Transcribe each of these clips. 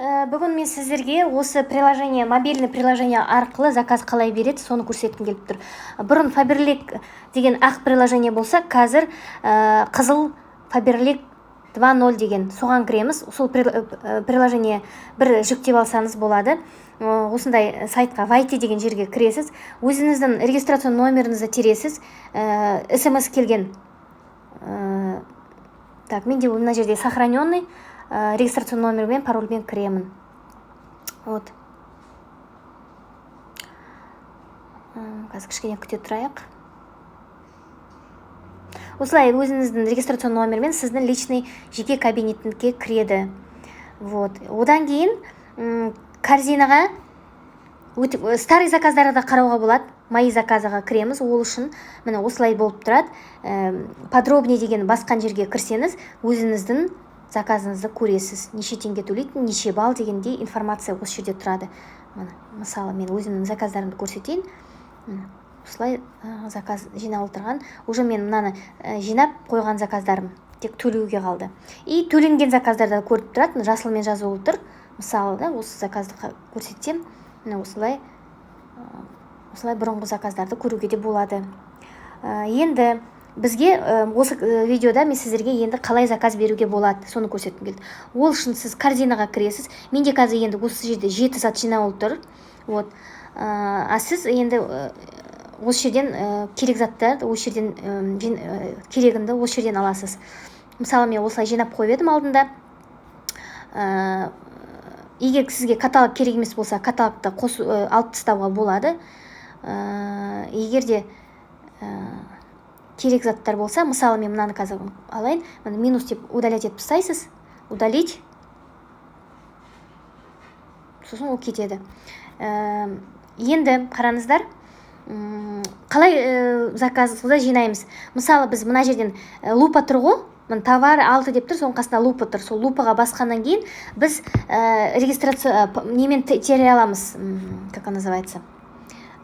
Бүгін мен сіздерге осы приложение, мобильный приложение арқылы заказ қалай береді, соны көрсеткім келіп тұр. Бұрын Faberlic деген ақ приложение болса, қазір қызыл Faberlic 2.0 деген соған кіреміз. Сол приложение бір жүктеп алсаңыз болады. Осындай сайтқа Вайти деген жерге кіресіз. Өзіңіздің регистрацион номеріңізді тересіз. СМС келген. Так, менде мына жерде сохраненный регистрацион номермен, парольмен кіремін. Вот. Қазір кішкене күте тұрайық. Осылай өзіңіздің регистрацион номермен сіздің личный жеке кабинетіңізге кіреді. Вот. Одан кейін корзинаға старый заказдарды қарауға болады. Мои заказыға кіреміз. Ол үшін міне осылай болып тұрады. Подробнее деген басқан жерге кірсеңіз, өзіңіздің заказыңызды көресіз. Неше теңге төлейтін, неше балл дегендей информация осы жерде тұрады. Мысалы, мен өзімнің заказдарымды көрсетейін. Осылай заказ жинап отырған. Уже мен мынаны жинап қойған заказдарым тек төлеуге қалды. И төленген заказдарда көріп тұрады. Жасылмен жазулы тұр. Мысалы, осы заказды көрсетсем, осылай бұрынғы заказдарды көруге де болады. Енді бізге осы видеода мен сіздерге енді қалай заказ беруге болады, соны көрсеткім келді. Ол үшін сіз корзинаға кіресіз. Менде қазір енді осы жерде 7 зат жинаулы тұр. Вот. Сіз енді осы жерден керек заттарды, осы жерден керегінді осы жерден аласыз. Мысалы, мен осылай жинап қойып едім алдында. Егер сізге каталог керек емес болса, каталогты алып тастауға болады. Егер де керек заттар болса, мысалы, мен мынаны қазір алайын, минус деп удалять етіп тастайсыз, удалить, сосын ол кетеді. Енді қараңыздар, қалай заказды жинаймыз. Мысалы, біз мына жерден лупа тұр ғой, товар 6 деп тұр, соның қасында лупа тұр. Сол лупаға басқаннан кейін біз регистрация немен тере аламыз, как он называется.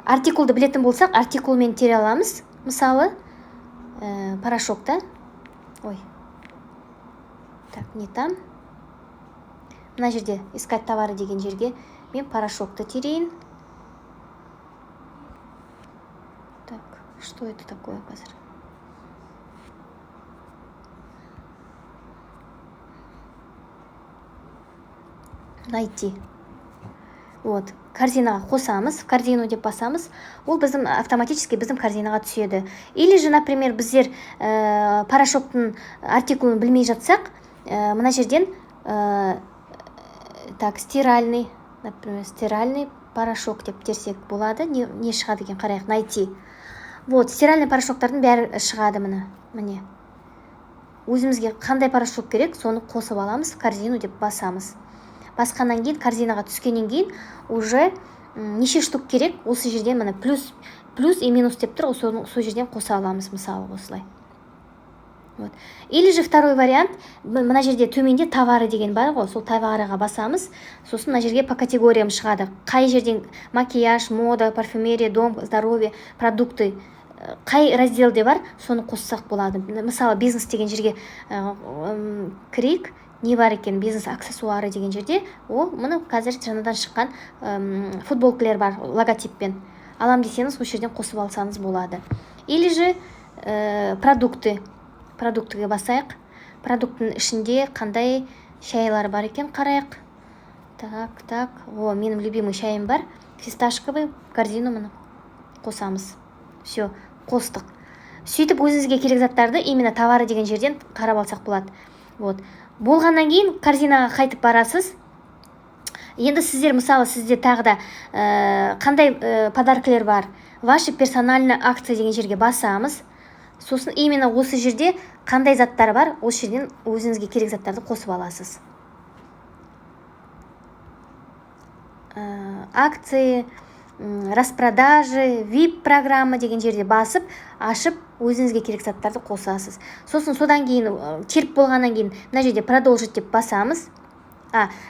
Артикулды білетін болсақ, артикулмен тере аламыз. Мысалы, порошокта. Ой. Так, не там. Мына жерде искать товары деген жерге мен порошокты терейін. Так, что это такое қазір? Найти. Вот, корзинаға қосамыз, корзину деп басамыз, ол біздің автоматически біздің корзинаға түседі. Или же, например, біздер порошоктың артикулын білмей жатсақ, мына жерден так, стиральный, например, стиральный порошок деп терсек болады. Не шығады екен, қарайық, найти. Вот, стиральный порошоктардың бәрі шығады міне. Өзімізге қандай порошок керек, соны қосып аламыз, корзину деп басамыз. Басқаннан кейін, корзинаға түскеннен кейін, уже неше штук керек, осы жерден міне плюс и минус деп тұр, сол жерден қоса аламыз, мысалы, осылай. Вот. Или же второй вариант, мына жерде төменде товары деген бар ғой, сол товарыға басамыз, сосын мына жерге по категориям шығады. Қай жерден макияж, мода, парфюмерия, дом, здоровье, продукты, қай разделде бар, соны қоссақ болады. Мысалы, бизнес деген жерге кірейік, не бар екен, бизнес аксессуары деген жерде, ол мұны қазір жаңадан шыққан футболкалар бар логотиппен. Алам десеңіз, осы жерден қосып алсаңыз болады. Или же продуктыға басайық. Продукттың ішінде қандай шайлар бар екен, қарайық. Так, менің любимый шайым бар. Фисташковый, корзину мұны қосамыз. Все, қостық. Сөйтіп өзіңізге керек заттарды именно товары деген жерден қарап алсақ болады. Вот. Болғаннан кейін корзинаға қайтып барасыз. Енді сіздер, мысалы, сізде тағы да қандай подаркілер бар. Ваши персональный акция деген жерге басамыз. Сосын именно осы жерде қандай заттар бар, осы жерден өзіңізге керек заттарды қосып аласыз. Акции, распродажи, VIP программа деген жерде басып, ашып, өзіңізге керек заттарды қосасыз. Сосын содан кейін, теріп болғаннан кейін, мына жерде продолжить деп басамыз.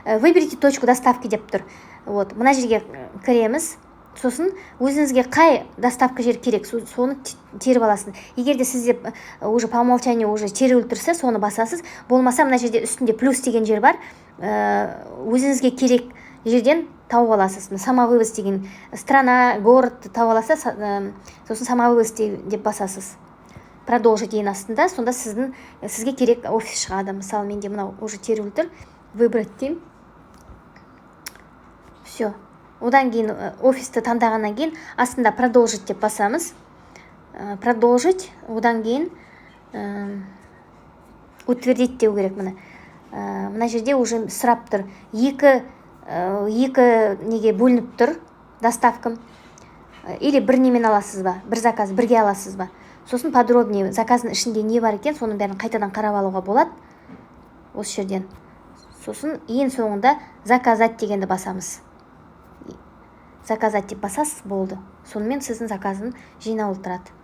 Выберите точку доставки деп тұр. Вот, мына жерге кіреміз. Сосын өзіңізге қай доставка жер керек, соны теріп аласың. Егер де сізде уже по умолчанию уже теріп тұрса, соны басасыз. Болмаса, мына жерде үстінде плюс деген жер бар. өзіңізге керек жерден тауып аласыз. Самовывоз деген страна, город тауып аласа, сосын самовывоз деп басасыз. Продолжить ең астында, сонда сізге керек офис шығады. Мысалы, менде мынау уже терулі тұр, выбрать деймін. Все. Одан кейін офисті таңдағаннан кейін астында продолжить деп басамыз. Продолжить, одан кейін утвердить деу керек. Мына жерде уже сұрап тұр. Екі неге бөлініп тұр доставкам. Или бір немен аласыз ба, бір заказ бірге аласыз ба. Сосын подробнее заказдың ішінде не бар екен, соның бәрін қайтадан қарап алуға болады осы жерден. Сосын ең соңында заказать дегенді басамыз. Заказать деп басасыз, болды. Сонымен сіздің заказын жинаулы тұрады.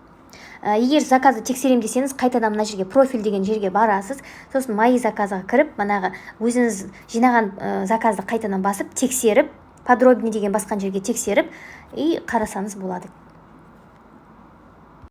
Егер заказды тексерем десеңіз, қайтадан мына жерге профиль деген жерге барасыз. Сосын мои заказға кіріп, манағы өзіңіз жинаған заказды қайтадан басып, тексеріп, подробнее деген басқан жерге тексеріп, и қарасаңыз болады.